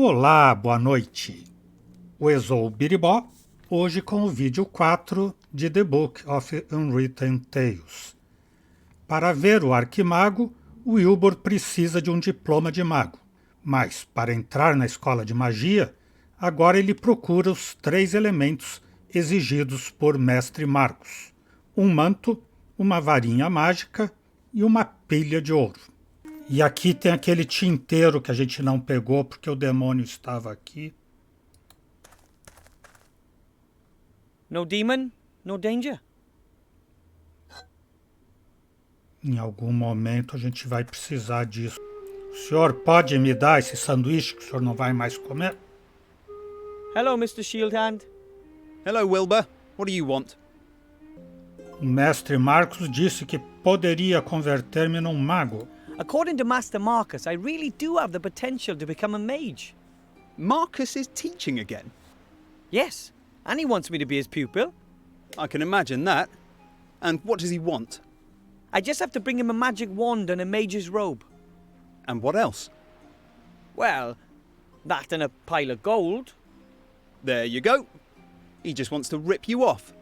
Olá, boa noite. O Exou Biribó, hoje com o vídeo 4 de The Book of Unwritten Tales. Para ver o Arquimago, o Wilbur precisa de um diploma de mago, mas para entrar na escola de magia, agora ele procura os 3 elementos exigidos por Mestre Marcos: um manto, uma varinha mágica e uma pilha de ouro. E aqui tem aquele tinteiro que a gente não pegou porque o demônio estava aqui. No demon, no danger. Em algum momento a gente vai precisar disso. O senhor pode me dar esse sanduíche que o senhor não vai mais comer? Hello, Mr. Shieldhand. Hello, Wilbur. What do you want? O mestre Marcos disse que poderia converter-me num mago. According to Master Marcus, I really do have the potential to become a mage. Marcus is teaching again. Yes, and he wants me to be his pupil. I can imagine that. And what does he want? I just have to bring him a magic wand and a mage's robe. And what else? Well, that and a pile of gold. There you go. He just wants to rip you off.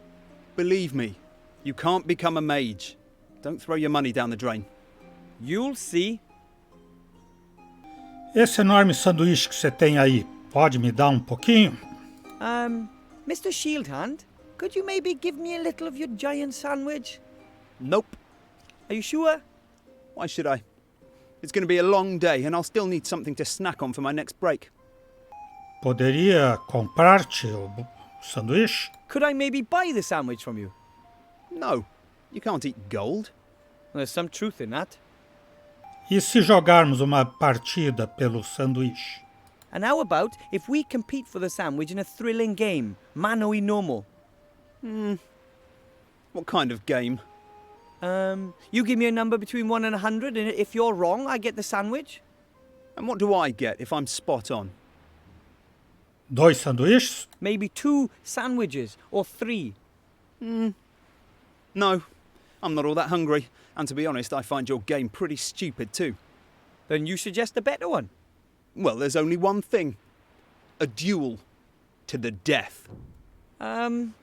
Believe me, you can't become a mage. Don't throw your money down the drain. You'll see. Esse enorme sanduíche que você tem aí, pode me dar um pouquinho? Mr. Shieldhand, could you maybe give me a little of your giant sandwich? Nope. Are you sure? Why should I? It's going to be a long day and I'll still need something to snack on for my next break. Poderia comprar-te o sanduíche? Could I maybe buy the sandwich from you? No, you can't eat gold. There's some truth in that. E se jogarmos uma partida pelo sanduíche? And how about if we compete for the sandwich in a thrilling game, mano y nomo? What kind of game? You give me a number between 1 and 100, and if you're wrong, I get the sandwich. And what do I get if I'm spot on? 2 sanduíches? Maybe 2 sandwiches, or 3. No, I'm not all that hungry. And to be honest, I find your game pretty stupid too. Then you suggest a better one. Well, there's only one thing. A duel. To the death.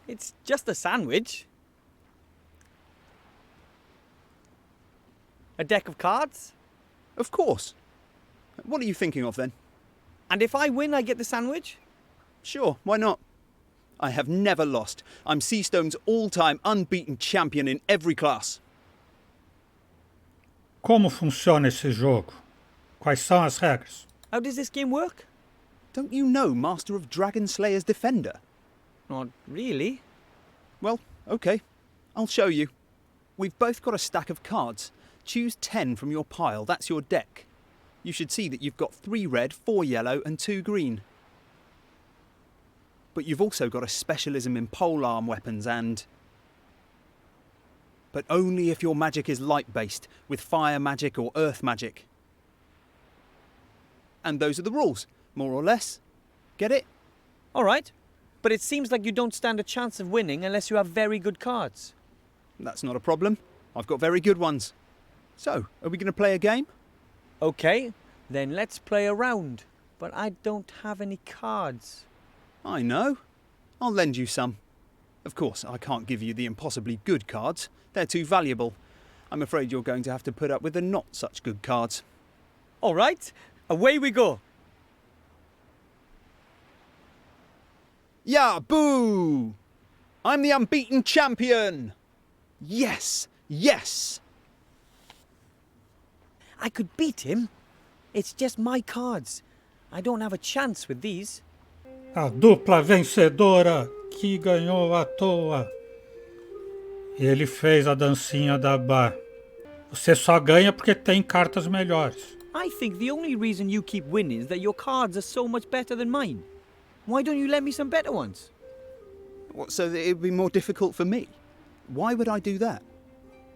It's just a sandwich. A deck of cards? Of course. What are you thinking of then? And if I win, I get the sandwich? Sure, why not? I have never lost. I'm Seastone's all-time unbeaten champion in every class. Como funciona esse jogo? Quais são as regras? How does this game work? Don't you know Master of Dragon Slayer's Defender? Not really. Well, okay. I'll show you. We've both got a stack of cards. Choose 10 from your pile, that's your deck. You should see that you've got 3 red, 4 yellow and 2 green. But you've also got a specialism in polearm weapons and... But only if your magic is light-based, with fire magic or earth magic. And those are the rules, more or less. Get it? All right. But it seems like you don't stand a chance of winning unless you have very good cards. That's not a problem. I've got very good ones. So, are we going to play a game? Okay, then let's play a round. But I don't have any cards. I know. I'll lend you some. Of course, I can't give you the impossibly good cards. They're too valuable. I'm afraid you're going to have to put up with the not such good cards. All right, away we go. Yeah, boo! I'm the unbeaten champion! Yes, yes! I could beat him. It's just my cards. I don't have a chance with these. A dupla vencedora que ganhou à toa. Ele fez a dancinha da bar. Você só ganha porque tem cartas melhores. I think the only reason you keep winning is that your cards are so much better than mine. Why don't you lend me some better ones? What, so that it would be more difficult for me? Why would I do that?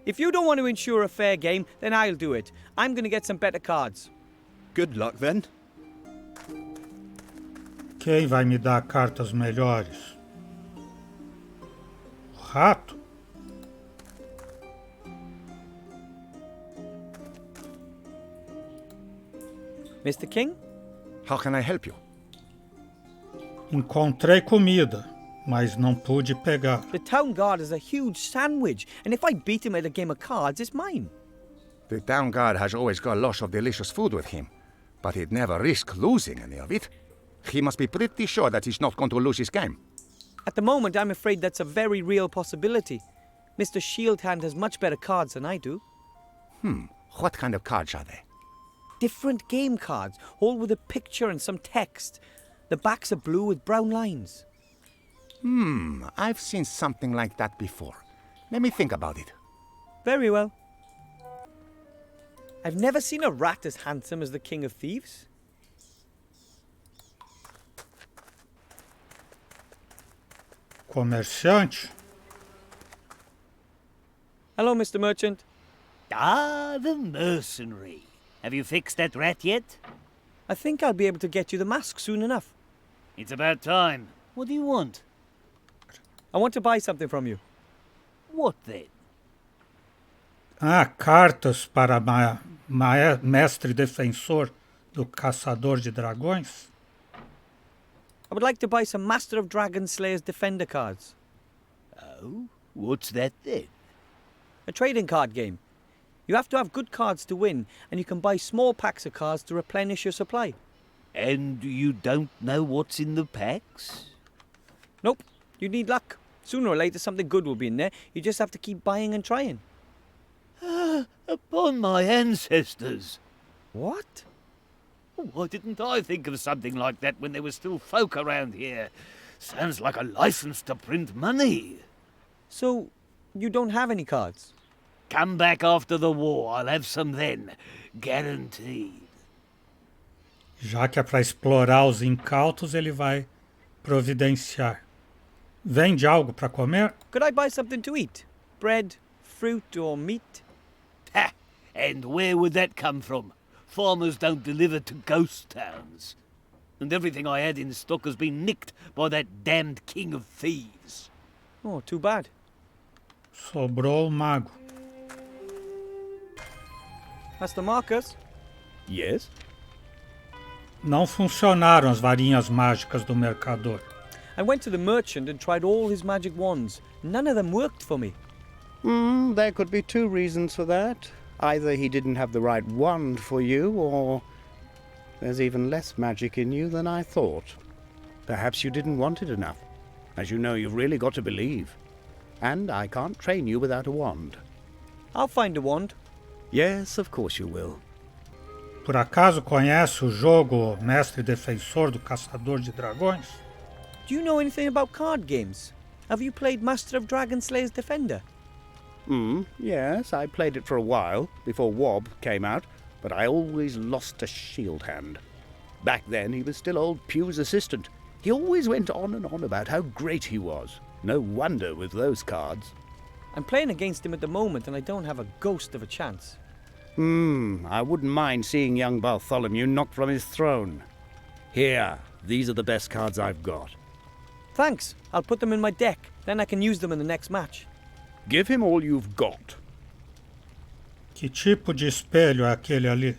If you don't want to ensure a fair game, then I'll do it. I'm going to get some better cards. Good luck then. Quem vai me dar cartas melhores? O rato? Mr. King? How can I help you? Encontrei comida, mas não pude pegar. The town guard is a huge sandwich, and if I beat him at a game of cards, it's mine. The town guard has always got lots of delicious food with him, but he'd never risk losing any of it. He must be pretty sure that he's not going to lose his game. At the moment, I'm afraid that's a very real possibility. Mr. Shieldhand has much better cards than I do. What kind of cards are they? Different game cards, all with a picture and some text. The backs are blue with brown lines. I've seen something like that before. Let me think about it. Very well. I've never seen a rat as handsome as the King of Thieves. Comerciante? Hello, Mr. Merchant. Ah, the mercenary. Have you fixed that rat yet? I think I'll be able to get you the mask soon enough. It's about time. What do you want? I want to buy something from you. What then? Cartas para mestre defensor do caçador de dragões? I would like to buy some Master of Dragon Slayer's Defender cards. Oh, what's that then? A trading card game. You have to have good cards to win, and you can buy small packs of cards to replenish your supply. And you don't know what's in the packs? Nope, you need luck. Sooner or later something good will be in there. You just have to keep buying and trying. Upon my ancestors. What? Why didn't I think of something like that when there were still folk around here? Sounds like a license to print money. So, you don't have any cards? Come back after the war, I'll have some then. Guaranteed. Já que é para explorar os incautos, ele vai providenciar. Vende algo para comer? Could I buy something to eat? Bread, fruit, or meat? Ha! And where would that come from? Farmers don't deliver to ghost towns. And everything I had in stock has been nicked by that damned King of Thieves. Oh, too bad. Sobrou o mago. Master Marcus? Yes? Não funcionaram as varinhas mágicas do mercador. I went to the merchant and tried all his magic wands. None of them worked for me. There could be two reasons for that. Either he didn't have the right wand for you, or there's even less magic in you than I thought. Perhaps you didn't want it enough. As you know, you've really got to believe. And I can't train you without a wand. I'll find a wand. Yes, of course you will. Por acaso conhece o jogo Mestre Defensor do Caçador de Dragões? Do you know anything about card games? Have you played Master of Dragon Slayer's Defender? Yes, I played it for a while, before Wob came out, but I always lost to Shieldhand. Back then, he was still old Pew's assistant. He always went on and on about how great he was. No wonder with those cards. I'm playing against him at the moment and I don't have a ghost of a chance. I wouldn't mind seeing young Bartholomew knocked from his throne. Here, these are the best cards I've got. Thanks. I'll put them in my deck. Then I can use them in the next match. Give him all you've got. Que tipo de espelho é aquele ali?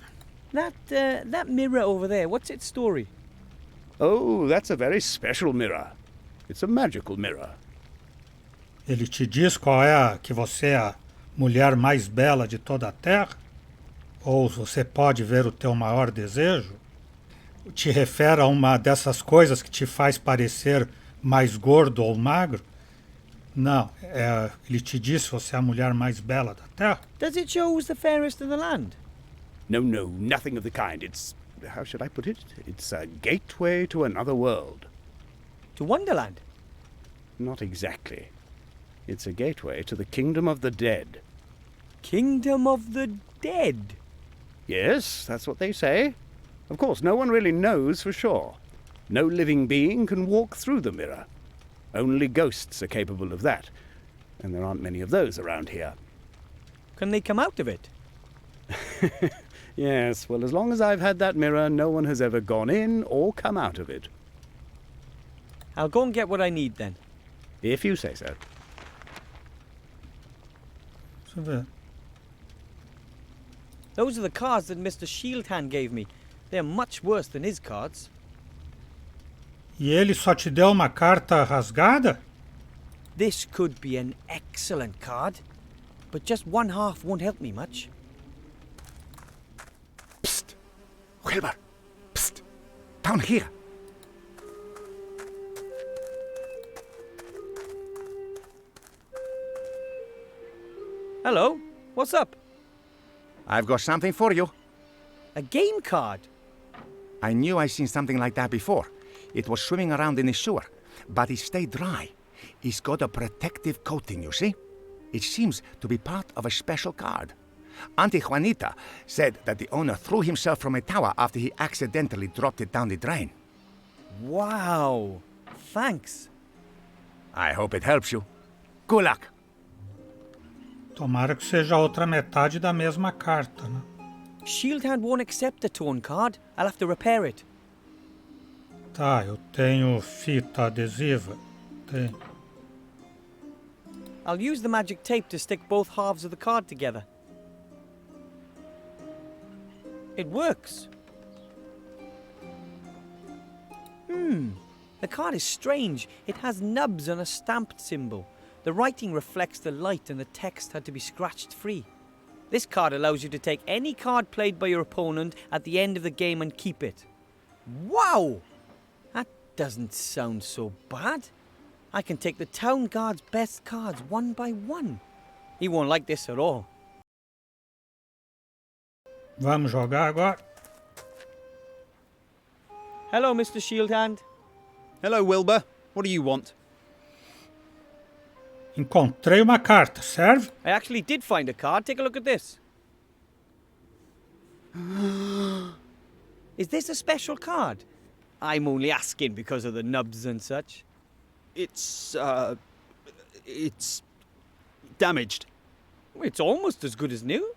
That mirror over there, what's its story? Oh, that's a very special mirror. It's a magical mirror. Ele te diz qual é que você é a mulher mais bela de toda a Terra? Ou você pode ver o teu maior desejo? Te refere a uma dessas coisas que te faz parecer mais gordo ou magro? Não, ele te diz se você é a mulher mais bela da Terra? Does it show who's the fairest in the land? No, nothing of the kind. It's, how should I put it? It's a gateway to another world. To Wonderland? Not exactly. It's a gateway to the kingdom of the dead. Kingdom of the Dead? Yes, that's what they say. Of course, no one really knows for sure. No living being can walk through the mirror. Only ghosts are capable of that, and there aren't many of those around here. Can they come out of it? Yes, well, as long as I've had that mirror, no one has ever gone in or come out of it. I'll go and get what I need then. If you say so. Deixa eu ver. Those are the cards that Mr. Shieldhand gave me. They're much worse than his cards. E ele só te deu uma carta rasgada? This could be an excellent card, but just one half won't help me much. Psst! Wilbur! Psst! Down here! Hello, what's up? I've got something for you. A game card? I knew I'd seen something like that before. It was swimming around in the sewer, but it stayed dry. It's got a protective coating, you see? It seems to be part of a special card. Auntie Juanita said that the owner threw himself from a tower after he accidentally dropped it down the drain. Wow, thanks. I hope it helps you. Good luck. Tomara que seja a outra metade da mesma carta, né? Shield Hand won't accept the torn card. I'll have to repair it. Tá, eu tenho fita adesiva. Tenho. I'll use the magic tape to stick both halves of the card together. It works. The card is strange. It has nubs on a stamped symbol. The writing reflects the light and the text had to be scratched free. This card allows you to take any card played by your opponent at the end of the game and keep it. Wow! That doesn't sound so bad. I can take the town guard's best cards one by one. He won't like this at all. Vamos jogar agora? Hello, Mr. Shield Hand. Hello, Wilbur. What do you want? Encontrei uma carta, serve? I actually did find a card. Take a look at this. Is this a special card? I'm only asking because of the nubs and such. It's damaged. It's almost as good as new.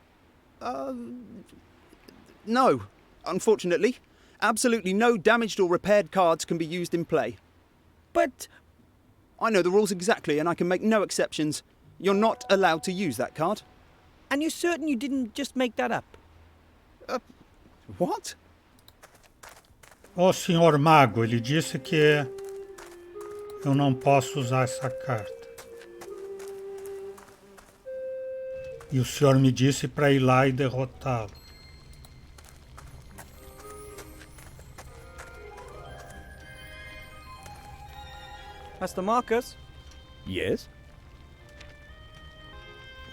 No, unfortunately. Absolutely no damaged or repaired cards can be used in play. But I know the rules exactly and I can make no exceptions. You're not allowed to use that card. And you're certain you didn't just make that up? What? Ô, senhor mago, ele disse que eu não posso usar essa carta. E o senhor me disse para ir lá e derrotá-lo. Master Marcus? Yes?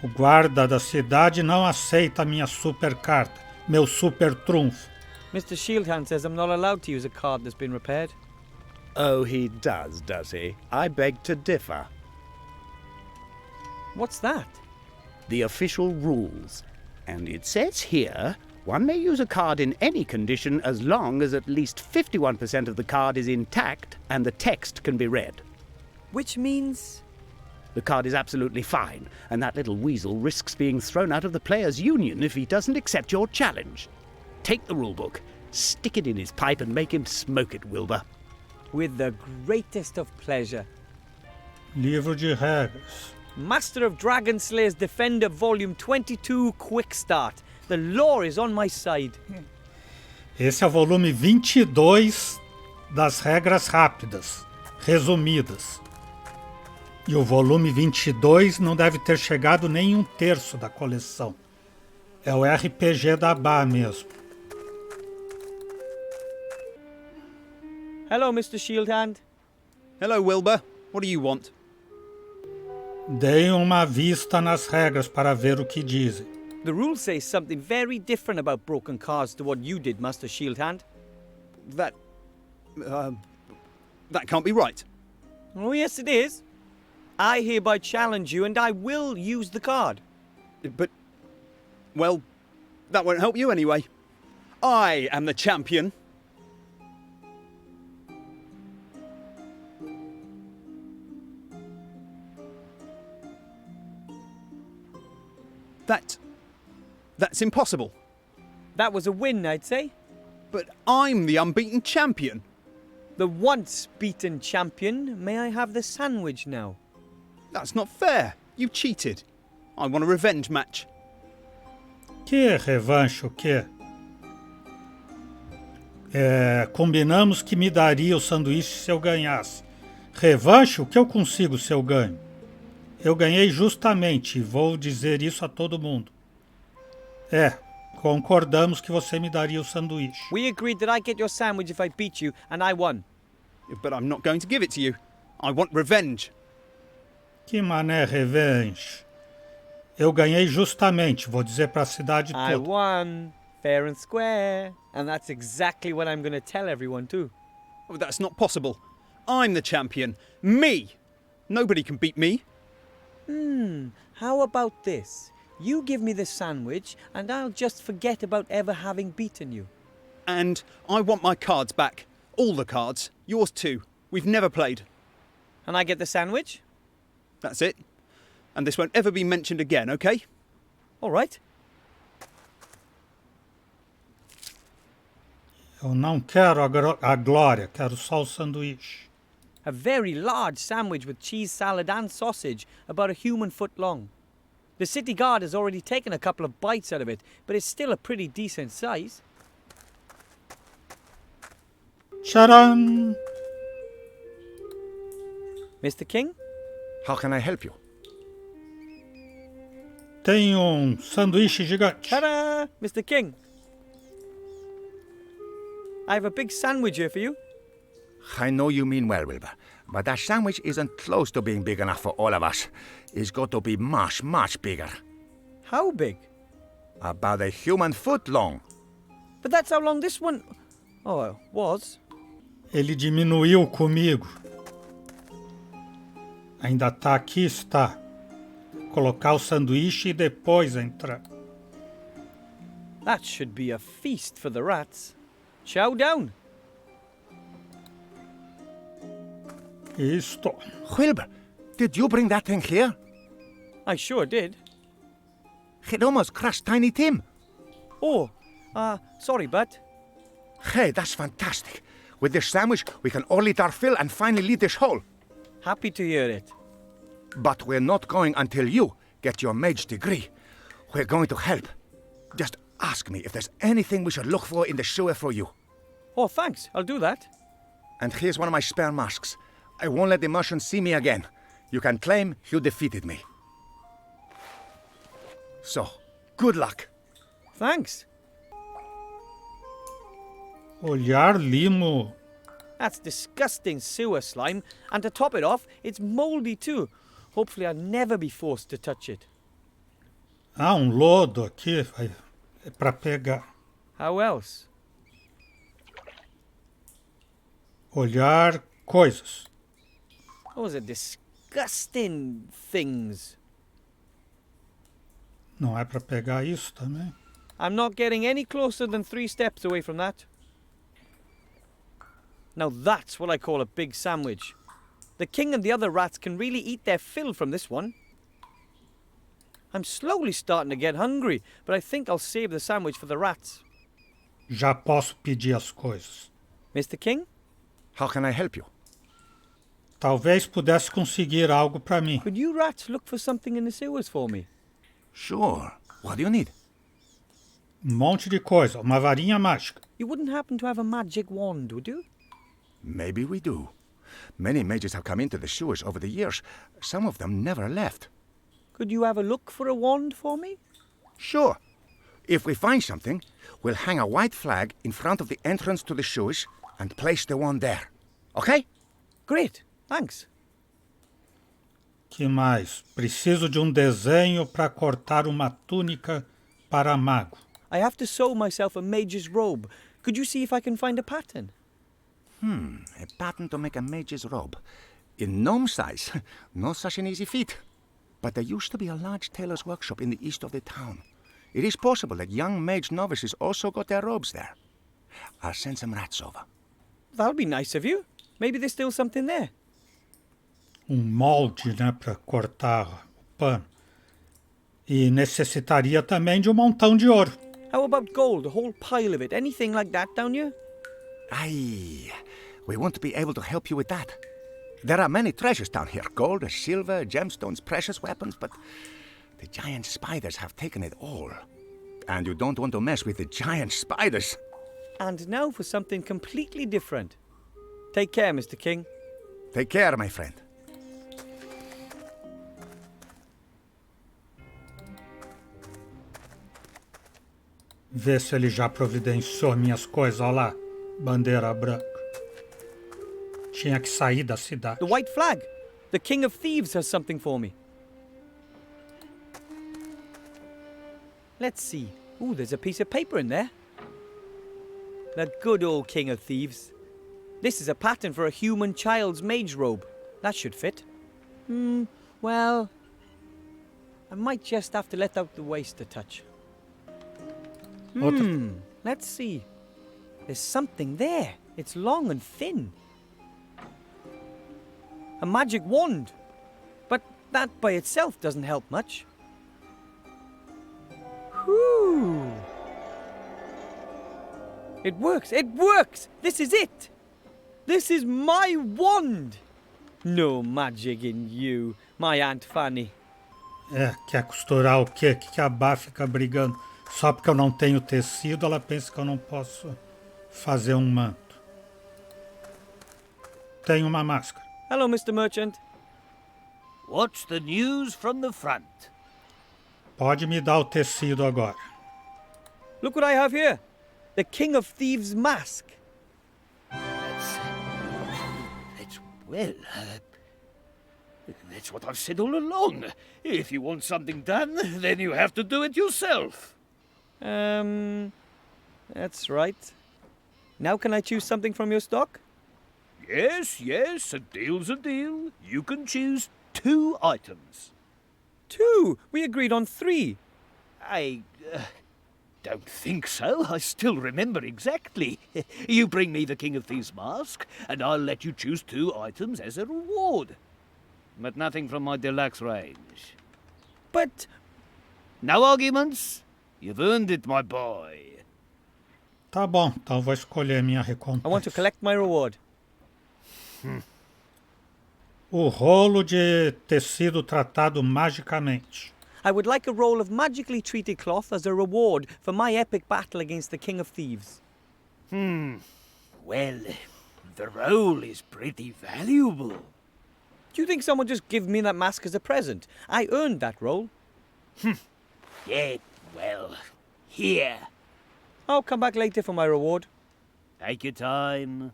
O guarda da cidade não aceita a minha super carta, meu super trunfo. Mr. Shieldhand says I'm not allowed to use a card that's been repaired. Oh, he does he? I beg to differ. What's that? The official rules. And it says here, one may use a card in any condition as long as at least 51% of the card is intact and the text can be read. Which means... The card is absolutely fine, and that little weasel risks being thrown out of the players' union if he doesn't accept your challenge. Take the rulebook, stick it in his pipe and make him smoke it, Wilbur. With the greatest of pleasure. Livro de regras. Master of Dragon Slayer's Defender Volume 22 Quick Start. The law is on my side. Esse é o volume 22 das regras rápidas, resumidas. E o volume 22 não deve ter chegado nem um terço da coleção. É o RPG da Bá mesmo. Hello, Mr. Shieldhand. Hello, Wilbur. What do you want? Dei uma vista nas regras para ver o que dizem. The rules say something very different about broken cards to what you did, Master Shieldhand. That can't be right. Oh, yes, it is. I hereby challenge you and I will use the card. But, well, that won't help you anyway. I am the champion. That's impossible. That was a win, I'd say. But I'm the unbeaten champion. The once beaten champion. May I have the sandwich now? That's not fair. You cheated. I want a revenge match. Que revanche o quê? Combinamos que me daria o sanduíche se eu ganhasse. Revanche, o que eu consigo se eu ganho? Eu ganhei justamente e vou dizer isso a todo mundo. Concordamos que você me daria o sanduíche. We agreed that I get your sandwich if I beat you, and I won. But I'm not going to give it to you. I want revenge. Que mané revenge? Eu ganhei justamente, vou dizer para a cidade I toda. won. Fair and square. And that's exactly what I'm going to tell everyone too. Oh, that's not possible. I'm the champion. Me! Nobody can beat me. How about this? You give me the sandwich, and I'll just forget about ever having beaten you. And I want my cards back. All the cards. Yours too. We've never played. And I get the sandwich? That's it. And this won't ever be mentioned again, okay? All right. Eu não quero a glória, quero só o sanduíche. A very large sandwich with cheese salad and sausage, about a human foot long. The city guard has already taken a couple of bites out of it, but it's still a pretty decent size. Tcharam! Mr. King? How can I help you? Tem sanduíche gigante. Ta-da! Mr. King. I have a big sandwich here for you. I know you mean well, Wilbur, but that sandwich isn't close to being big enough for all of us. It's got to be much, much bigger. How big? About a human foot long. But that's how long this one... Oh, was. Ele diminuiu comigo. Ainda tá aqui, está. Colocar o sanduíche e depois entrar. That should be a feast for the rats. Chow down. Isto. Wilbur, did you bring that thing here? I sure did. It almost crushed Tiny Tim. Oh, sorry, bud. Hey, that's fantastic. With this sandwich, we can all eat our fill and finally leave this hole. Happy to hear it. But we're not going until you get your mage degree. We're going to help. Just ask me if there's anything we should look for in the sewer for you. Oh, thanks. I'll do that. And here's one of my spare masks. I won't let the Martians see me again. You can claim you defeated me. So, good luck. Thanks. Olhar limo. That's disgusting sewer slime. And to top it off, it's mouldy too. Hopefully I'll never be forced to touch it. Lodo aqui. É para pegar. How else? Olhar coisas. Those are disgusting things. Não é para pegar isso também? I'm not getting any closer than 3 steps away from that. Now that's what I call a big sandwich. The king and the other rats can really eat their fill from this one. I'm slowly starting to get hungry, but I think I'll save the sandwich for the rats. Já posso pedir as coisas. Mr. King? How can I help you? Talvez pudesse conseguir algo para mim. Could you rats look for something in the sewers for me? Sure. What do you need? Monte de coisa. Uma varinha mágica. You wouldn't happen to have a magic wand, would you? Maybe we do. Many mages have come into the sewers over the years. Some of them never left. Could you have a look for a wand for me? Sure. If we find something, we'll hang a white flag in front of the entrance to the sewers and place the wand there. Okay? Great, thanks. Que mais? Preciso de desenho para cortar uma túnica para mago. I have to sew myself a mage's robe. Could you see if I can find a pattern? A pattern to make a mage's robe. In gnome size. No such an easy feat. But there used to be a large tailor's workshop in the east of the town. It is possible that young mage novices also got their robes there. I'll send some rats over. That'll be nice of you. Maybe there's still something there. Molde, né, para cortar o pano. E necessitaria também de montão de ouro. How about gold, a whole pile of it? Anything like that down here? Aye, we won't be able to help you with that. There are many treasures down here. Gold, silver, gemstones, precious weapons, but the giant spiders have taken it all. And you don't want to mess with the giant spiders. And now for something completely different. Take care, Mr. King. Take care, my friend. Vê se ele já providenciou minhas coisas. Olha lá, bandeira branca. Tinha que sair da cidade. The white flag. The King of Thieves has something for me. Let's see. Ooh, there's a piece of paper in there. The good old King of Thieves. This is a pattern for a human child's mage robe. That should fit. Well, I might just have to let out the waist a touch. Let's see. There's something there. It's long and thin. A magic wand. But that by itself doesn't help much. Whew. It works! It works! This is it! This is my wand! No magic in you, my Aunt Fanny. Quer costurar o quê? Que a Bá fica brigando? Só porque eu não tenho tecido, ela pensa que eu não posso fazer um manto. Tenho uma máscara. Hello, Mr. Merchant. What's the news from the front? Pode me dar o tecido agora. Look what I have here. The King of Thieves mask. That's what I've said all along. If you want something done, then you have to do it yourself. That's right. Now can I choose something from your stock? Yes, a deal's a deal. You can choose 2 items. 2? We agreed on 3. I don't think so. I still remember exactly. You bring me the King of Thieves mask, and I'll let you choose 2 items as a reward. But nothing from my deluxe range. But... No arguments. You've earned it, my boy. Tá bom, então vou escolher minha recompensa. I want to collect my reward. O rolo de tecido tratado magicamente. I would like a roll of magically treated cloth as a reward for my epic battle against the King of Thieves. Well, the roll is pretty valuable. Do you think someone just give me that mask as a present? I earned that roll. Yeah, well, here. I'll come back later for my reward. Take your time.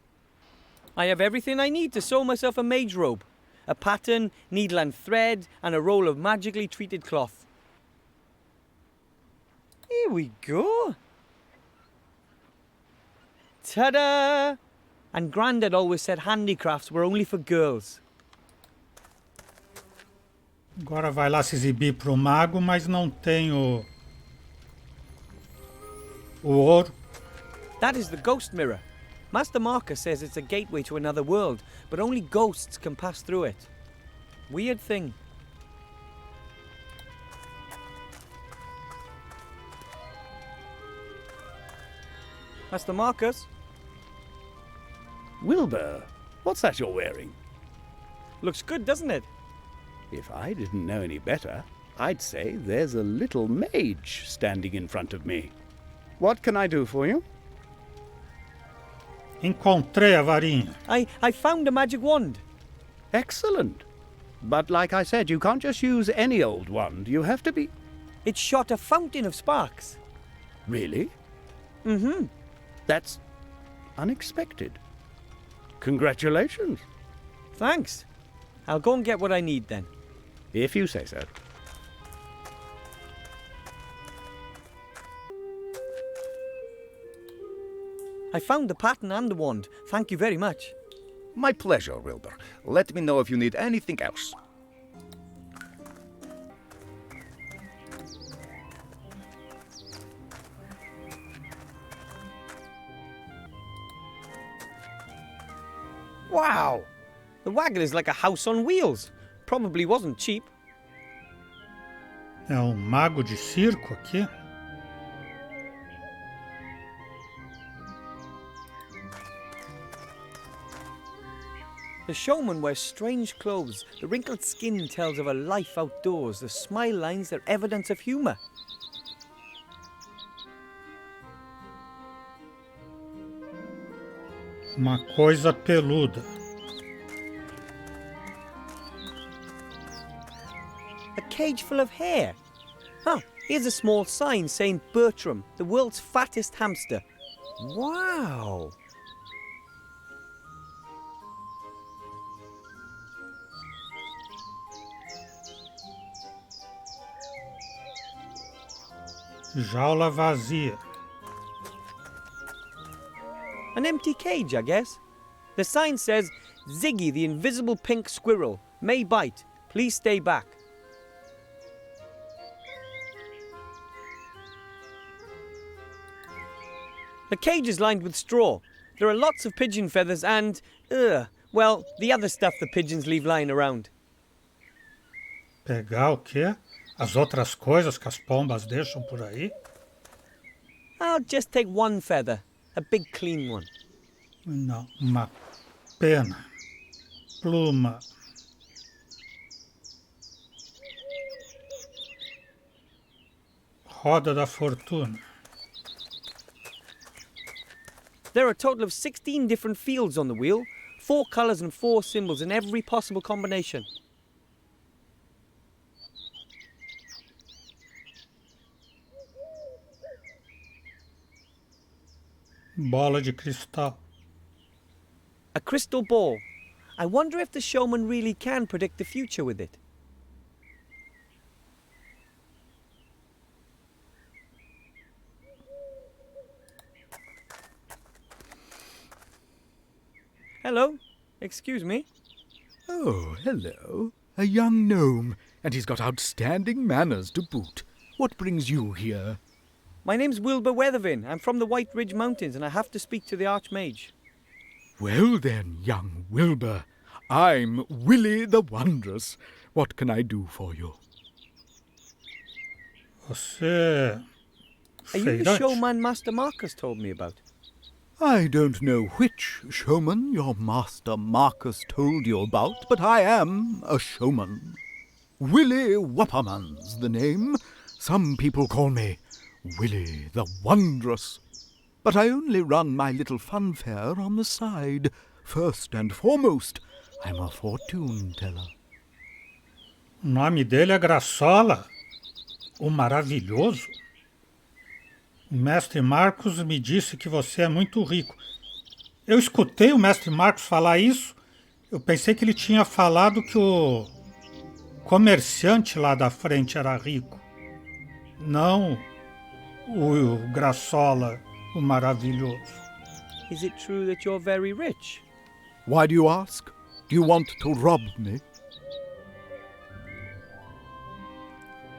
I have everything I need to sew myself a mage robe. A pattern, needle and thread, and a roll of magically treated cloth. Here we go. Ta-da! And Grandad always said handicrafts were only for girls. Agora vai lá se exibir pro mago, mas não tem o ouro. That is the ghost mirror. Master Marcus says it's a gateway to another world, but only ghosts can pass through it. Weird thing. Master Marcus? Wilbur, what's that you're wearing? Looks good, doesn't it? If I didn't know any better, I'd say there's a little mage standing in front of me. What can I do for you? Encontrei a varinha. I found a magic wand. Excellent. But like I said, you can't just use any old wand. You have to be... It shot a fountain of sparks. Really? Mm-hmm. That's unexpected. Congratulations. Thanks. I'll go and get what I need then. If you say so. I found the pattern and the wand. Thank you very much. My pleasure, Wilbur. Let me know if you need anything else. Wow! The wagon is like a house on wheels. Probably wasn't cheap. É um mago de circo aqui. The showman wears strange clothes. The wrinkled skin tells of a life outdoors. The smile lines are evidence of humour. Uma coisa peluda. A cage full of hair. Huh, here's a small sign saying Bertram, the world's fattest hamster. Wow! Jaula vazia. An empty cage, I guess. The sign says, Ziggy the invisible pink squirrel may bite. Please stay back. The cage is lined with straw. There are lots of pigeon feathers and, well, the other stuff the pigeons leave lying around. Pegar o quê? As outras coisas que as pombas deixam por aí? I'll just take one feather, a big clean one. Não, uma pena. Pluma. Roda da fortuna. There are a total of 16 different fields on the wheel, 4 colours and 4 symbols in every possible combination. Bola de cristal. A crystal ball. I wonder if the showman really can predict the future with it. Hello. Excuse me. Oh, hello. A young gnome, and he's got outstanding manners to boot. What brings you here? My name's Wilbur Weathervin. I'm from the White Ridge Mountains and I have to speak to the Archmage. Well then, young Wilbur, I'm Willie the Wondrous. What can I do for you? Você... Are you the feirante? showman Master Marcus told me about? I don't know which showman your master Marcus told you about, but I am a showman. Willie Whopperman's the name. Some people call me Willie the Wondrous. But I only run my little fun fair on the side. First and foremost, I'm a fortune teller. O nome dele é Graçola, o maravilhoso. O mestre Marcos me disse que você é muito rico. Eu escutei o mestre Marcos falar isso. Eu pensei que ele tinha falado que o comerciante lá da frente era rico. Não o Graçola, o maravilhoso. Is it true that you're very rich? Why do you ask? Do you want to rob me?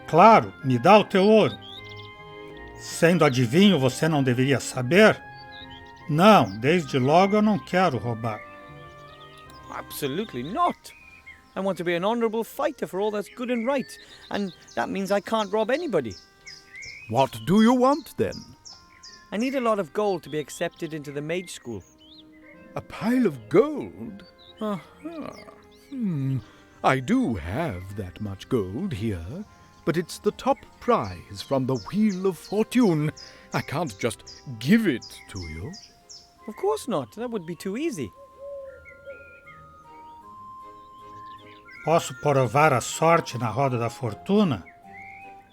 Claro, me dá o teu ouro. Sendo adivinho, você não deveria saber? Não, desde logo eu não quero roubar. Absolutely not. I want to be an honourable fighter for all that's good and right, and that means I can't rob anybody. What do you want, then? I need a lot of gold to be accepted into the mage school. A pile of gold? Aha. I do have that much gold here, but it's the top prize from the Wheel of Fortune. I can't just give it to you. Of course not. That would be too easy. Posso provar a sorte na roda da fortuna?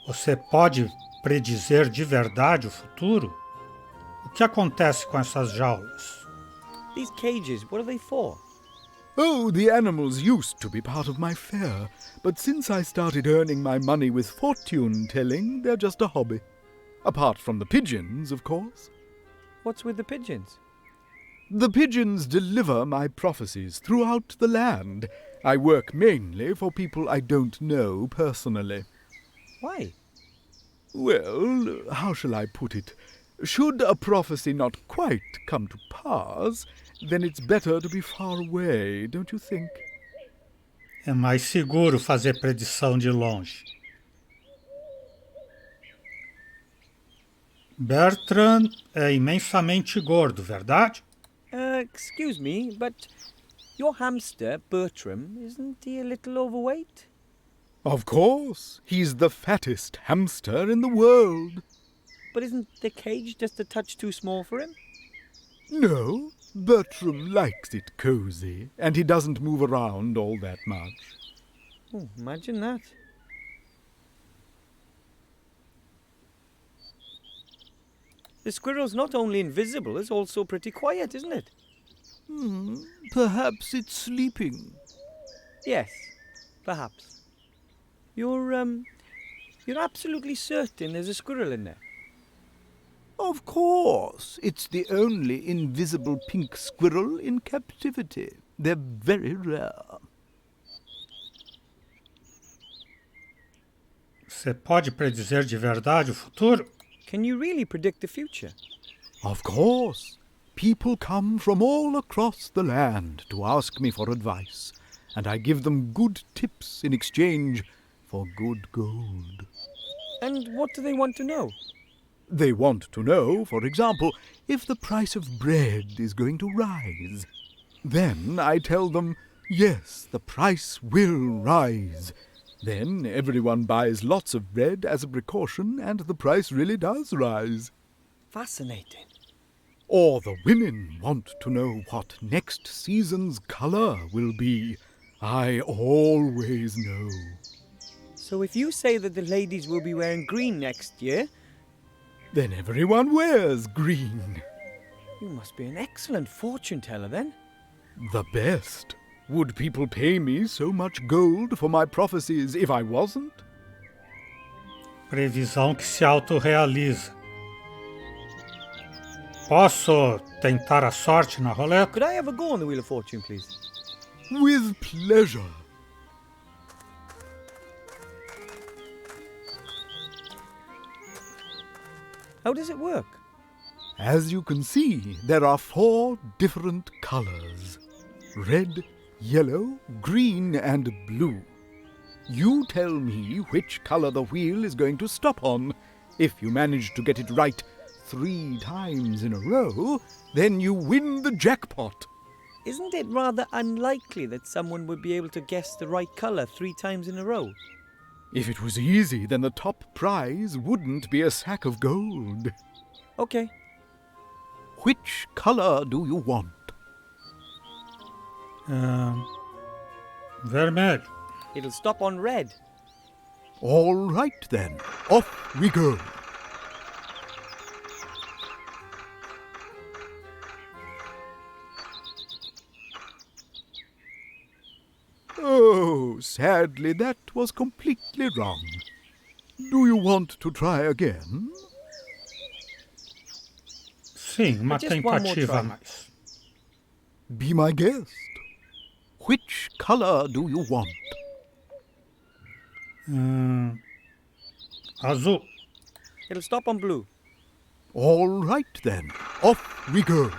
Você pode predizer de verdade o futuro? O que acontece com essas jaulas? These cages, what are they for? Oh, the animals used to be part of my fair, but since I started earning my money with fortune-telling, they're just a hobby. Apart from the pigeons, of course. What's with the pigeons? The pigeons deliver my prophecies throughout the land. I work mainly for people I don't know personally. Why? Well, how shall I put it? Should a prophecy not quite come to pass, then it's better to be far away, don't you think? É mais seguro fazer predição de longe. Bertrand é imensamente gordo, verdade? Excuse me, but your hamster, Bertram, isn't he a little overweight? Of course, he's the fattest hamster in the world. But isn't the cage just a touch too small for him? No, Bertram likes it cozy, and he doesn't move around all that much. Oh, imagine that. The squirrel's not only invisible, it's also pretty quiet, isn't it? Perhaps it's sleeping. Yes, perhaps. You're absolutely certain there's a squirrel in there? Of course, it's the only invisible pink squirrel in captivity. They're very rare. Você pode predizer de verdade o futuro? Can you really predict the future? Of course. People come from all across the land to ask me for advice, and I give them good tips in exchange for good gold. And what do they want to know? They want to know, for example, if the price of bread is going to rise. Then I tell them, yes, the price will rise. Then everyone buys lots of bread as a precaution, and the price really does rise. Fascinating. Or the women want to know what next season's colour will be. I always know. So if you say that the ladies will be wearing green next year, Then everyone wears green. you must be an excellent fortune teller then. The best. Would people pay me so much gold for my prophecies if I wasn't? Previsão que se autorrealiza. Posso tentar a sorte na roleta? Could I have a go on the Wheel of Fortune, please? With pleasure. How does it work? As you can see, there are 4 different colors. Red, yellow, green, and blue. You tell me which color the wheel is going to stop on. If you manage to get it right 3 times in a row, then you win the jackpot. Isn't it rather unlikely that someone would be able to guess the right colour 3 times in a row? If it was easy, then the top prize wouldn't be a sack of gold. Okay. Which color do you want? Vermelho. It'll stop on red. All right then, off we go. Oh, sadly that was completely wrong. Do you want to try again? Sim, uma Just one more tentativa try. a mais. Be my guest. Which color do you want? Azul. It'll stop on blue. All right then, off we go.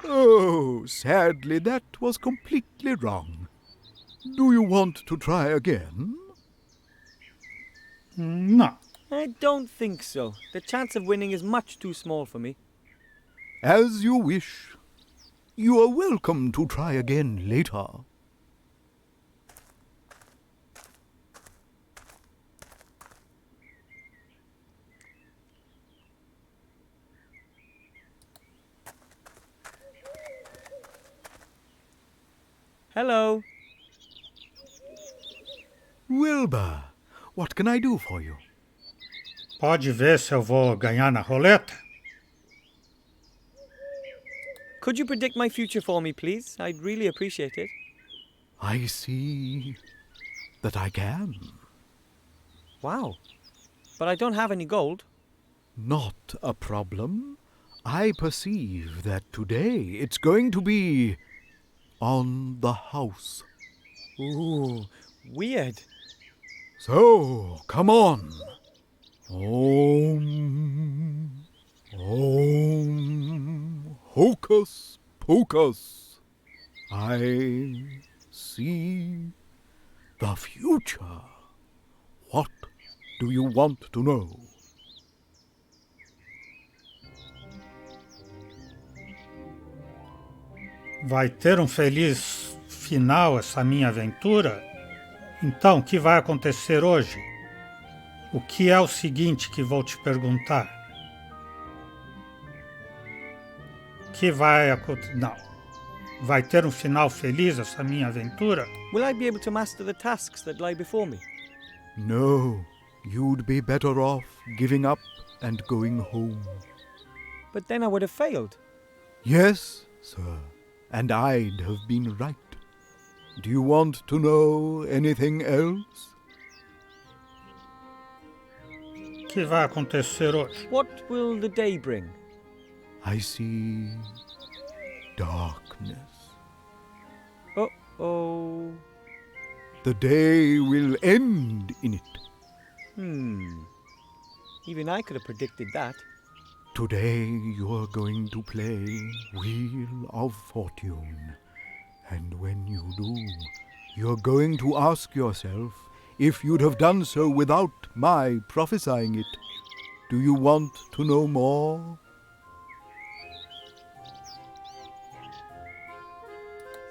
Oh, sadly that was completely wrong. Do you want to try again? Não. I don't think so. The chance of winning is much too small for me. As you wish. You are welcome to try again later. Hello. Wilbur, what can I do for you? Pode ver se eu vou ganhar na roleta? Could you predict my future for me, please? I'd really appreciate it. I see that I can. Wow. But I don't have any gold. Not a problem. I perceive that today it's going to be on the house. Ooh, weird. So, come on. Om, Om, hocus pocus. I see the future. What do you want to know? Vai ter um feliz final essa minha aventura? Então, o que vai acontecer hoje? O que é o seguinte que vou te perguntar? Que vai acontecer? Não. Vai ter um final feliz essa minha aventura? Will I be able to master the tasks that lie before me? No, you'd be better off giving up and going home. But then I would have failed. Yes, sir, and I'd have been right. Do you want to know anything else? O que vai acontecer hoje? What will the day bring? I see darkness. Uh-oh. The day will end in it. Even I could have predicted that. Today you're going to play Wheel of Fortune. And when you do, you're going to ask yourself if you'd have done so without my prophesying it. Do you want to know more?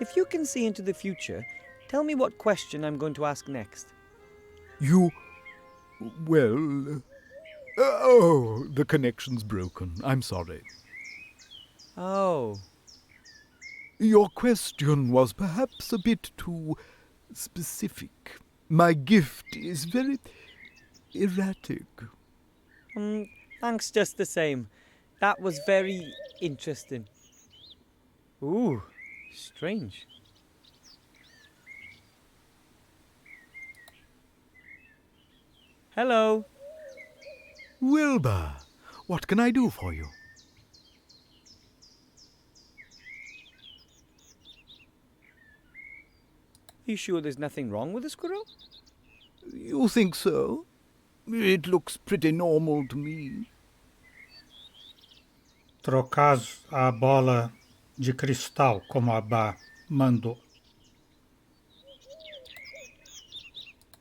If you can see into the future, tell me what question I'm going to ask next. Well... Oh, the connection's broken. I'm sorry. Oh. Your question was perhaps a bit too specific. My gift is very erratic. Thanks just the same. That was very interesting. Ooh, strange. Hello. Wilbur, what can I do for you? Are you sure there's nothing wrong with the squirrel? You think so? It looks pretty normal to me. Trocar a bola de cristal, como a Bá mandou.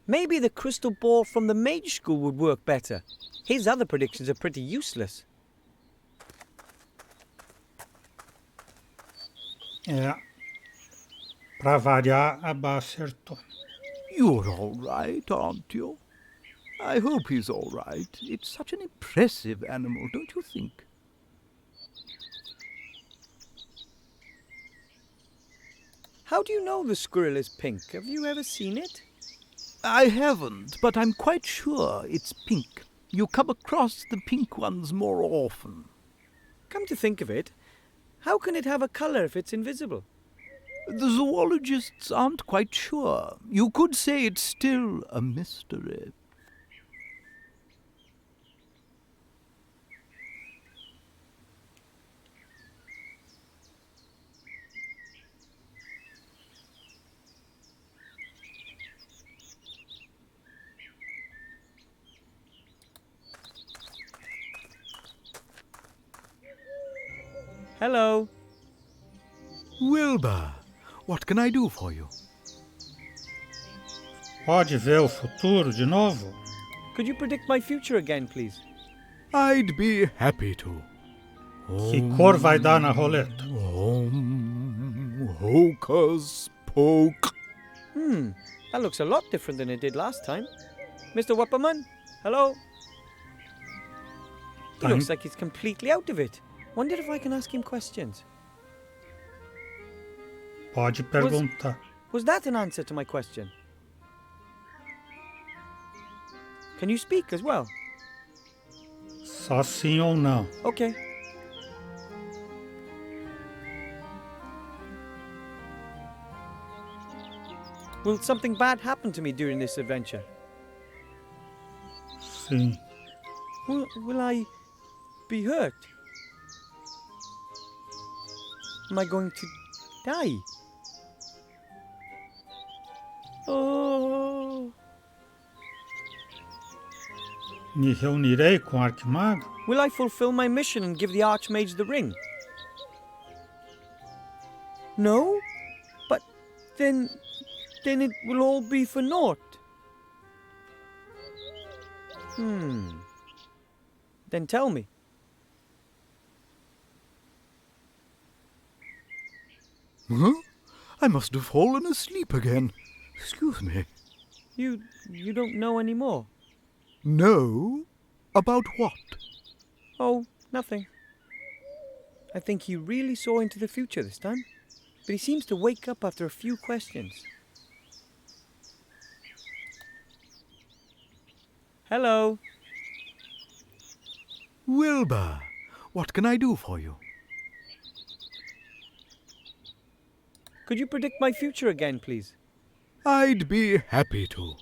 Maybe the crystal ball from the mage school would work better. His other predictions are pretty useless. É. Para variar, a Bá acertou. You're all right, aren't you? I hope he's all right. It's such an impressive animal, don't you think? How do you know the squirrel is pink? Have you ever seen it? I haven't, but I'm quite sure it's pink. You come across the pink ones more often. Come to think of it, how can it have a colour if it's invisible? The zoologists aren't quite sure. You could say it's still a mystery. Hello. Wilbur, what can I do for you? Pode ver o futuro de novo? Could you predict my future again, please? I'd be happy to. Que cor vai dar na roleta? Hocus poke. That looks a lot different than it did last time. Mr. Wupperman, hello? He looks like he's completely out of it. Wonder if I can ask him questions. Pode perguntar. Was that an answer to my question? Can you speak as well? Só sim ou não. Okay. Will something bad happen to me during this adventure? Sim. Will I be hurt? Am I going to die? Oh. Me reunirei com o Arquimago? Will I fulfill my mission and give the Archmage the ring? No? But then it will all be for naught. Then tell me. Huh? I must have fallen asleep again. Excuse me. You don't know anymore? No? About what? Oh, nothing. I think he really saw into the future this time. But he seems to wake up after a few questions. Hello. Wilbur, what can I do for you? Could you predict my future again, please? I'd be happy to.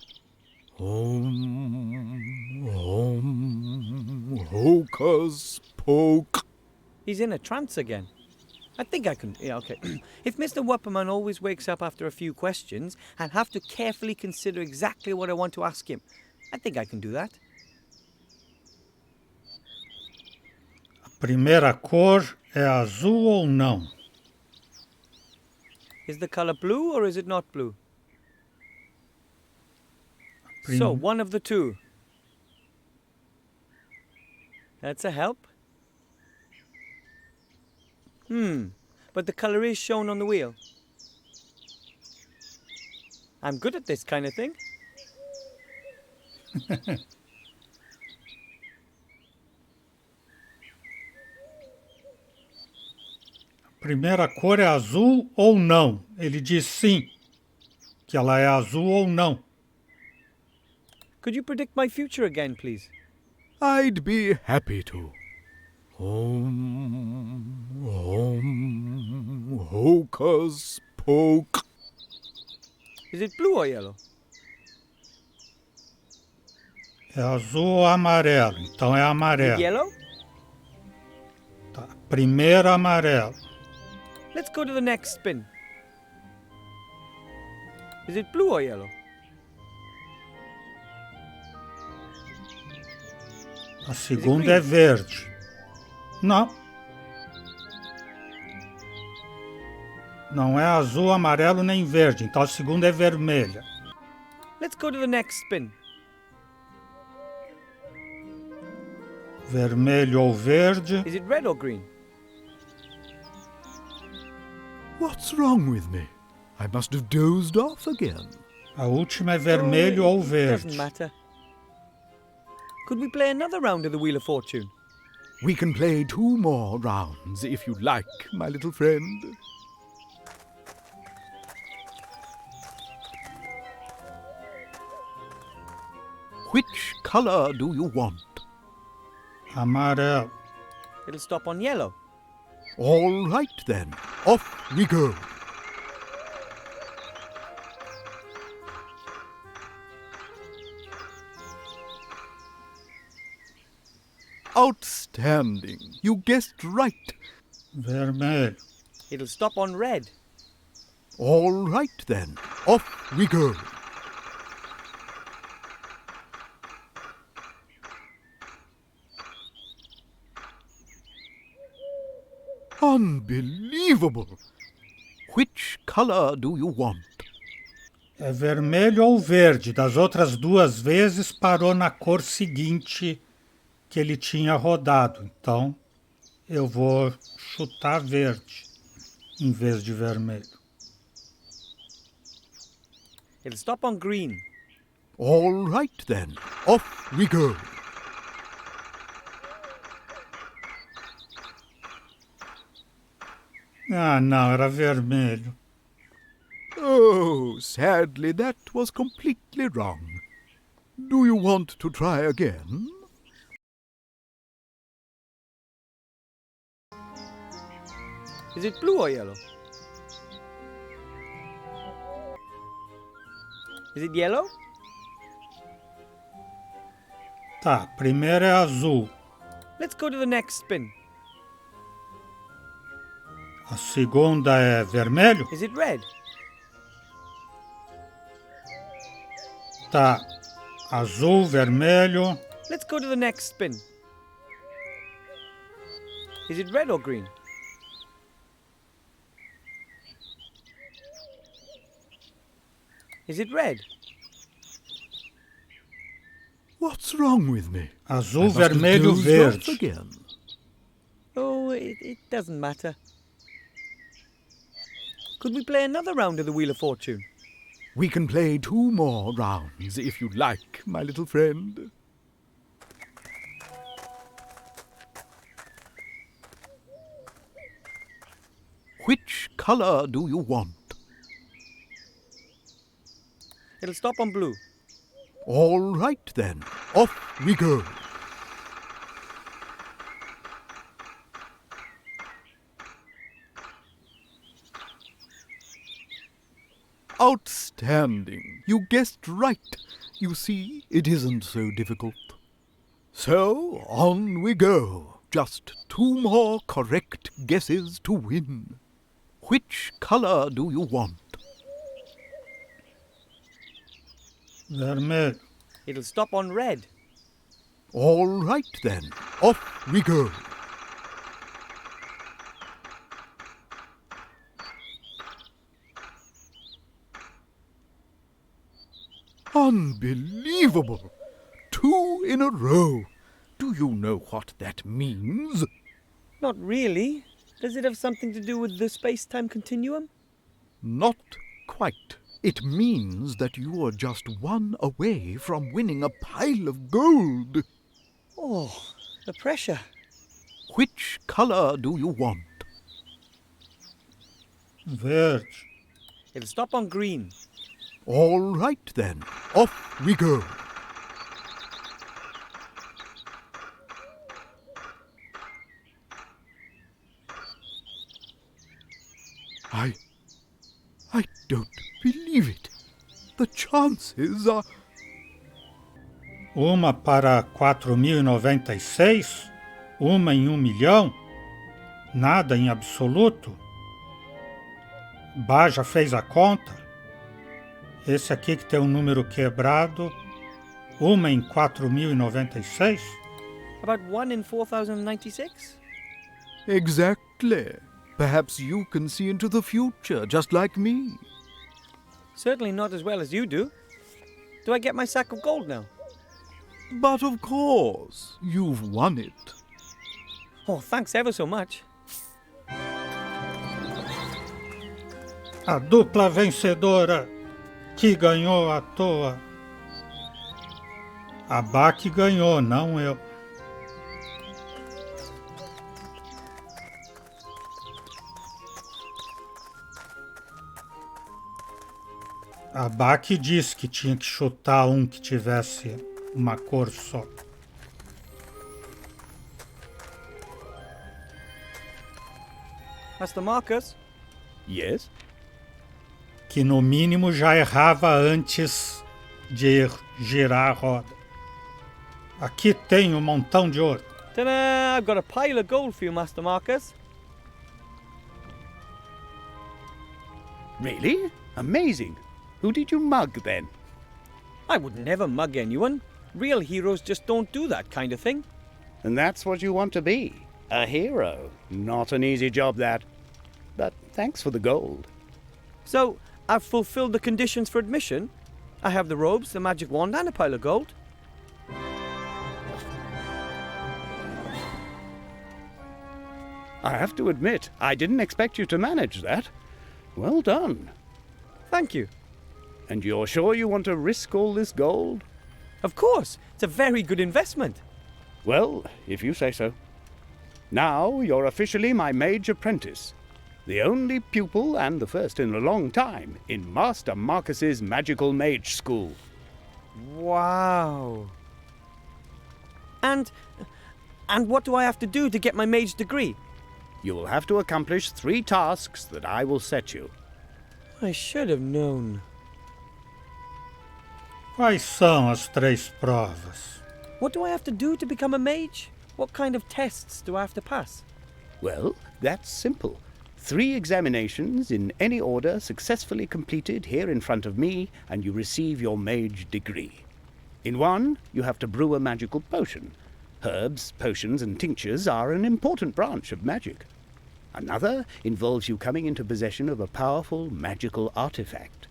Hocus poke. He's in a trance again. I think I can... Yeah, okay. If Mr. Wupperman always wakes up after a few questions and have to carefully consider exactly what I want to ask him, I think I can do that. A primeira cor é azul ou não? Is the color blue or is it not blue? So, one of the two. That's a help. But the color is shown on the wheel. I'm good at this kind of thing. A primeira cor é azul ou não? Ele diz sim, que ela é azul ou não. Could you predict my future again, please? I'd be happy to. Hocus poke. Is it blue or yellow? É azul ou amarelo? Então é Is it amarelo. yellow? Tá. Primeiro amarelo. Let's go to the next spin. Is it blue or yellow? A segunda é verde. Não. Não é azul, amarelo nem verde. Então a segunda é vermelha. Let's go to the next spin. Vermelho ou verde. Is it red or green? What's wrong with me? I must have dozed off again. A última é vermelho ou It verde. doesn't matter. Could we play another round of the Wheel of Fortune? We can play 2 more rounds if you like, my little friend. Which color do you want? Amarelo. It'll stop on yellow. All right then, off we go. Outstanding. You guessed right. Vermelho. It'll stop on red. All right then, off we go. Unbelievable. Which color do you want? É vermelho ou verde. Das outras 2 vezes parou na cor seguinte que ele tinha rodado. Então eu vou chutar verde em vez de vermelho. It'll stop on green. All right then, off we go. Ah, não, era vermelho. Oh, sadly that was completely wrong. Do you want to try again? Is it blue or yellow? Is it yellow? Tá, primeiro é azul. Let's go to the next spin. A segunda é vermelho? Is it red? Tá. Azul, vermelho. Let's go to the next spin. Is it red or green? Is it red? What's wrong with me? Azul, I must have vermelho, dozed verde. off again. Oh, it doesn't matter. Could we play another round of the Wheel of Fortune? We can play 2 more rounds if you like, my little friend. Which color do you want? It'll stop on blue. All right then, off we go. Outstanding. You guessed right. You see, it isn't so difficult. So, on we go. Just 2 more correct guesses to win. Which color do you want? Vermelho. It'll stop on red. All right then, off we go. Unbelievable! 2 in a row. Do you know what that means? Not really. Does it have something to do with the space-time continuum? Not quite. It means that you are just 1 away from winning a pile of gold. Oh, the pressure. Which color do you want? Verde. It'll stop on green. All right then, off we go. I don't believe it. The chances are... Uma para 4.096? Uma em 1 milhão? Nada em absoluto? Bah já fez a conta? Esse aqui que tem um número quebrado, uma em 4.096? About 1 in 4,096? Exactly. Perhaps you can see into the future, just like me. Certainly not as well as you do. Do I get my sack of gold now? But of course, you've won it. Oh, thanks ever so much. A dupla vencedora que ganhou à toa. A Bá que ganhou, não eu. A Bá que disse que tinha que chutar um que tivesse uma cor só. Master Marcus? Yes? Que no mínimo já errava antes de girar a roda. Aqui tem um montão de ouro. Ta-da! I've got a pile of gold for you, Master Marcus. Really? Amazing. Who did you mug, then? I would never mug anyone. Real heroes just don't do that kind of thing. And that's what you want to be. A hero. Not an easy job, that. But thanks for the gold. So, I've fulfilled the conditions for admission. I have the robes, the magic wand, and a pile of gold. I have to admit, I didn't expect you to manage that. Well done. Thank you. And you're sure you want to risk all this gold? Of course. It's a very good investment. Well, if you say so. Now you're officially my mage apprentice. The only pupil, and the first in a long time, in Master Marcus's magical mage school. Wow. And what do I have to do to get my mage degree? You will have to accomplish 3 tasks that I will set you. I should have known. Quais são as 3 provas? What do I have to do to become a mage? What kind of tests do I have to pass? Well, that's simple. 3 examinations in any order successfully completed here in front of me, and you receive your mage degree. In one, you have to brew a magical potion. Herbs, potions, and tinctures are an important branch of magic. Another involves you coming into possession of a powerful magical artifact.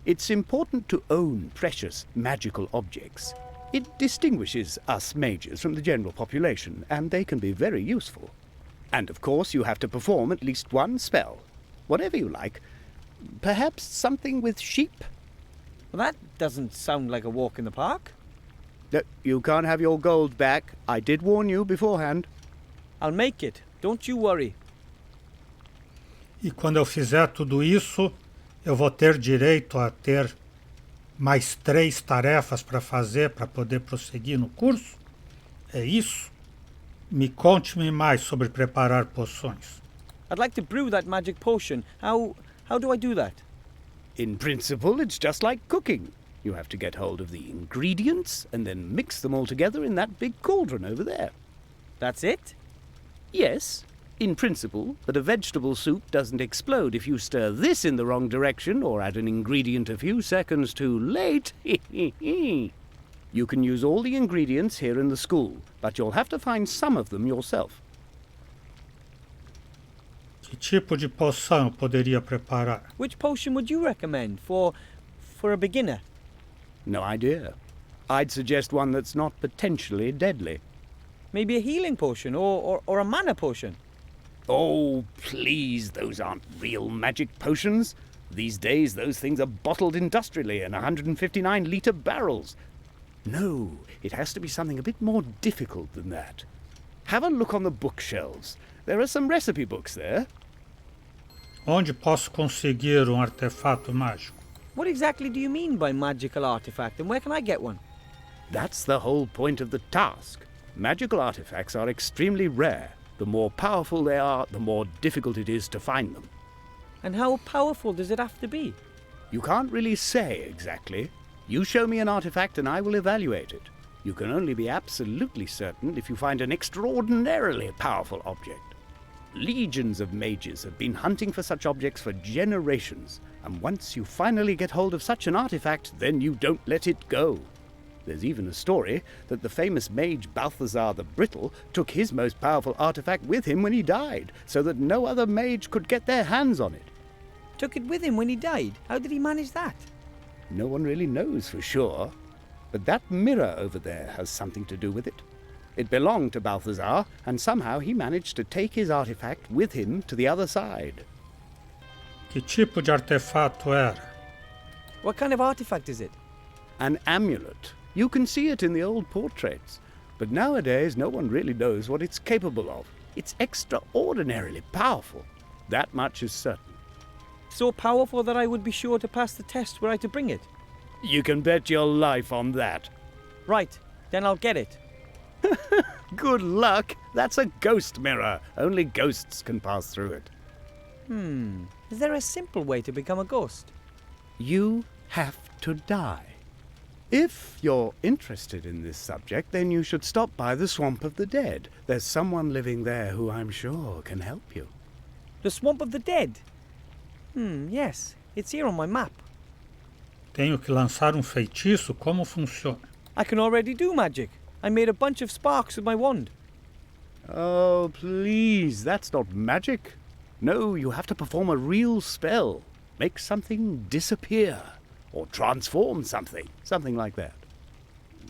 It's important to own precious magical objects. It distinguishes us mages from the general population, and they can be very useful. And of course you have to perform at least 1 spell, whatever you like. Perhaps something with sheep? Well, that doesn't sound like a walk in the park. No, you can't have your gold back. I did warn you beforehand. I'll make it. Don't you worry. E quando eu fizer tudo isso, eu vou ter direito a ter mais 3 tarefas para fazer para poder prosseguir no curso? É isso? Me conte-me mais sobre preparar poções. I'd like to brew that magic potion. How do I do that? In principle, it's just like cooking. You have to get hold of the ingredients and then mix them all together in that big cauldron over there. That's it? Yes, in principle, but a vegetable soup doesn't explode if you stir this in the wrong direction or add an ingredient a few seconds too late. You can use all the ingredients here in the school, but you'll have to find some of them yourself. Que tipo de poção eu poderia preparar? Which potion would you recommend for a beginner? No idea. I'd suggest one that's not potentially deadly. Maybe a healing potion or a mana potion? Oh, please, those aren't real magic potions. These days, those things are bottled industrially in 159-litre barrels. No, it has to be something a bit more difficult than that. Have a look on the bookshelves. There are some recipe books there. Onde posso conseguir artefato mágico? What exactly do you mean by magical artifact, and where can I get one? That's the whole point of the task. Magical artifacts are extremely rare. The more powerful they are, the more difficult it is to find them. And how powerful does it have to be? You can't really say exactly. You show me an artifact and I will evaluate it. You can only be absolutely certain if you find an extraordinarily powerful object. Legions of mages have been hunting for such objects for generations, and once you finally get hold of such an artifact, then you don't let it go. There's even a story that the famous mage Balthazar the Brittle took his most powerful artifact with him when he died, so that no other mage could get their hands on it. Took it with him when he died? How did he manage that? No one really knows for sure, but that mirror over there has something to do with it. It belonged to Balthazar, and somehow he managed to take his artifact with him to the other side. Que tipo de artefato era? What kind of artifact is it? An amulet. You can see it in the old portraits, but nowadays no one really knows what it's capable of. It's extraordinarily powerful. That much is certain. So powerful that I would be sure to pass the test were I to bring it? You can bet your life on that. Right, then I'll get it. Good luck. That's a ghost mirror. Only ghosts can pass through it. Is there a simple way to become a ghost? You have to die. If you're interested in this subject, then you should stop by the Swamp of the Dead. There's someone living there who I'm sure can help you. The Swamp of the Dead? Yes. It's here on my map. Tenho que lançar feitiço? Como funciona? I can already do magic. I made a bunch of sparks with my wand. Oh, please, that's not magic. No, you have to perform a real spell. Make something disappear. Or transform something like that.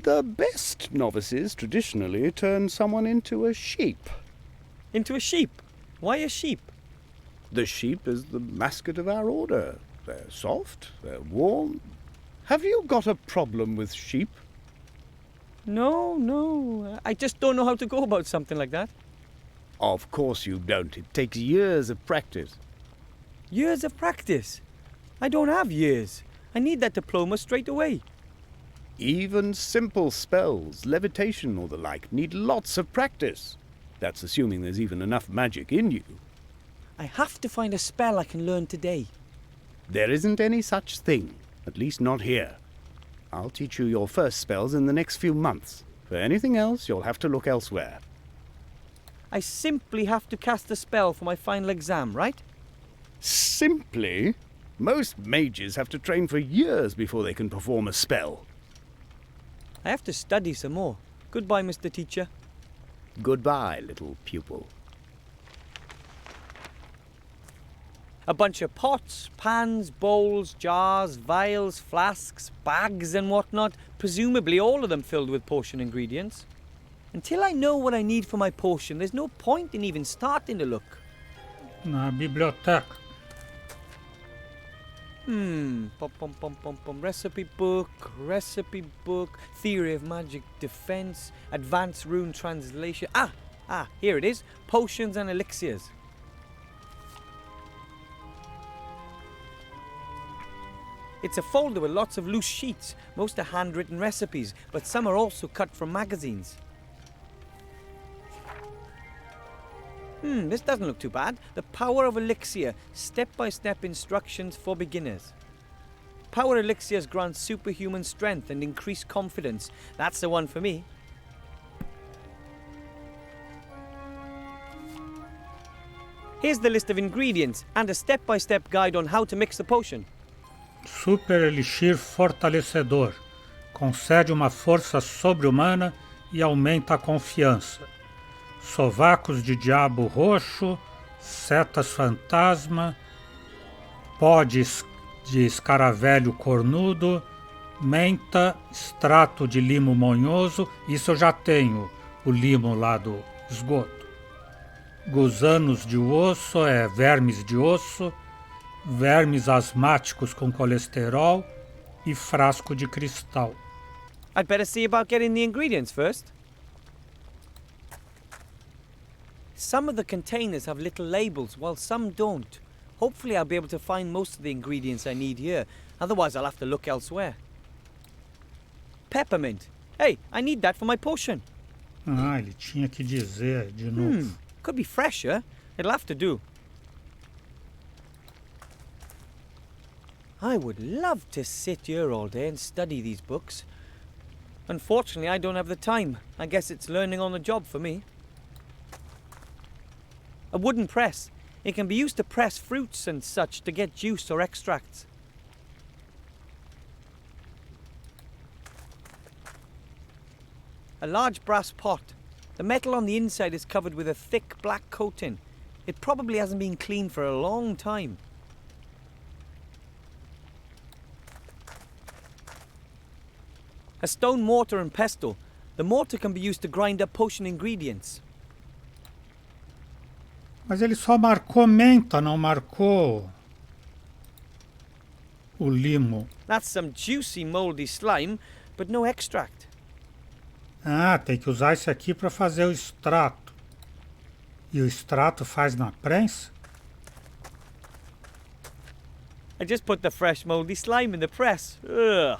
The best novices traditionally turn someone into a sheep. Into a sheep? Why a sheep? The sheep is the mascot of our order. They're soft, they're warm. Have you got a problem with sheep? No. I just don't know how to go about something like that. Of course you don't. It takes years of practice. Years of practice? I don't have years. I need that diploma straight away. Even simple spells, levitation or the like, need lots of practice. That's assuming there's even enough magic in you. I have to find a spell I can learn today. There isn't any such thing, at least not here. I'll teach you your first spells in the next few months. For anything else, you'll have to look elsewhere. I simply have to cast a spell for my final exam, right? Simply? Most mages have to train for years before they can perform a spell. I have to study some more. Goodbye, Mr. Teacher. Goodbye, little pupil. A bunch of pots, pans, bowls, jars, vials, flasks, bags and whatnot, presumably all of them filled with potion ingredients. Until I know what I need for my potion, there's no point in even starting to look. Na biblioteca. Recipe book, theory of magic defense, advanced rune translation. Here it is. Potions and elixirs. It's a folder with lots of loose sheets. Most are handwritten recipes, but some are also cut from magazines. This doesn't look too bad. The Power of Elixir, step-by-step instructions for beginners. Power elixirs grant superhuman strength and increased confidence. That's the one for me. Here's the list of ingredients and a step-by-step guide on how to mix the potion. Super Elixir Fortalecedor. Concede uma força sobre-humana e aumenta a confiança. Sovacos de diabo roxo, setas fantasma, pó de escaravelho cornudo, menta, extrato de limo monhoso, isso eu já tenho, o limo lá do esgoto. Gusanos de osso, vermes de osso, vermes asmáticos com colesterol e frasco de cristal. I'd better see about getting the ingredients first. Some of the containers have little labels, while some don't. Hopefully I'll be able to find most of the ingredients I need here. Otherwise I'll have to look elsewhere. Peppermint. Hey, I need that for my potion. Ele tinha que dizer de novo. Could be fresher. It'll have to do. I would love to sit here all day and study these books. Unfortunately, I don't have the time. I guess it's learning on the job for me. A wooden press. It can be used to press fruits and such to get juice or extracts. A large brass pot. The metal on the inside is covered with a thick black coating. It probably hasn't been cleaned for a long time. A stone mortar and pestle. The mortar can be used to grind up potion ingredients. Mas ele só marcou menta, não marcou o limo. That's some juicy moldy slime, but no extract. Tem que usar esse aqui para fazer o extrato. E o extrato faz na prensa? I just put the fresh moldy slime in the press. Ugh.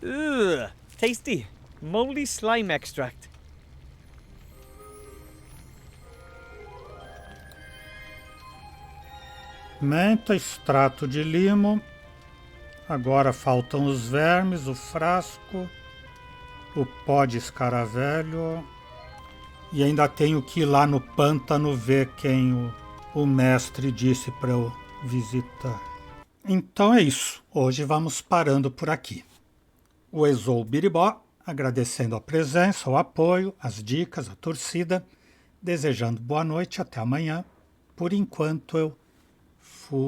Ugh, tasty. Moldy slime extract. Menta, extrato de limo. Agora faltam os vermes, o frasco, o pó de escaravelho. E ainda tenho que ir lá no pântano ver quem o mestre disse para eu visitar. Então é isso. Hoje vamos parando por aqui. O Exou Biribó, agradecendo a presença, o apoio, as dicas, a torcida, desejando boa noite, até amanhã. Por enquanto eu fui.